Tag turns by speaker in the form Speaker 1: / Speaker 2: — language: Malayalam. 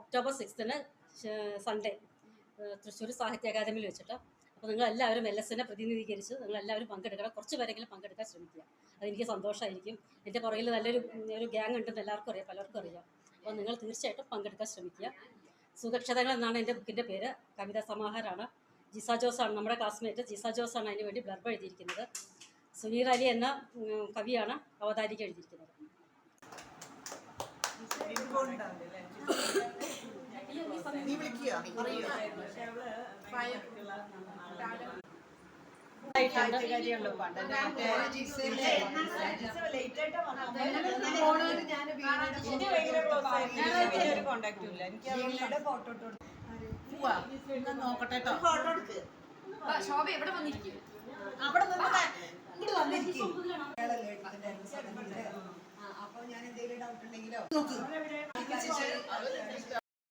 Speaker 1: ഒക്ടോബർ 6 സൺഡേ തൃശ്ശൂർ സാഹിത്യ അക്കാദമിയിൽ വെച്ചിട്ട്. അപ്പോൾ നിങ്ങളെല്ലാവരും LSനെ പ്രതിനിധീകരിച്ച് നിങ്ങളെല്ലാവരും പങ്കെടുക്കണം. കുറച്ച് പേരെങ്കിലും പങ്കെടുക്കാൻ ശ്രമിക്കുക. അതെനിക്ക് സന്തോഷമായിരിക്കും. എൻ്റെ പുറകിൽ നല്ലൊരു ഗ്യാങ് ഉണ്ടെന്ന് എല്ലാവർക്കും അറിയാം, പലർക്കും അറിയാം. അപ്പോൾ നിങ്ങൾ തീർച്ചയായിട്ടും പങ്കെടുക്കാൻ ശ്രമിക്കുക. സുഖക്ഷതങ്ങൾ എന്നാണ് എൻ്റെ ബുക്കിൻ്റെ പേര്. കവിതാ സമാഹാരമാണ്. ജിസ ജോസാണ് നമ്മുടെ ക്ലാസ്മേറ്റ്. ജിസ ജോസാണ് അതിന് വേണ്ടി ബ്ലർബ് എഴുതിയിരിക്കുന്നത്. സുനീർ അലി എന്ന കവിയാണ് അവതാരിക എഴുതിയിരിക്കുന്നത്.
Speaker 2: നോക്കട്ടെ ശോഭ എവിടെ വന്നിരിക്കും?
Speaker 3: അപ്പൊ ഞാൻ എന്തെങ്കിലും ഡൗട്ട് ഉണ്ടെങ്കിലോ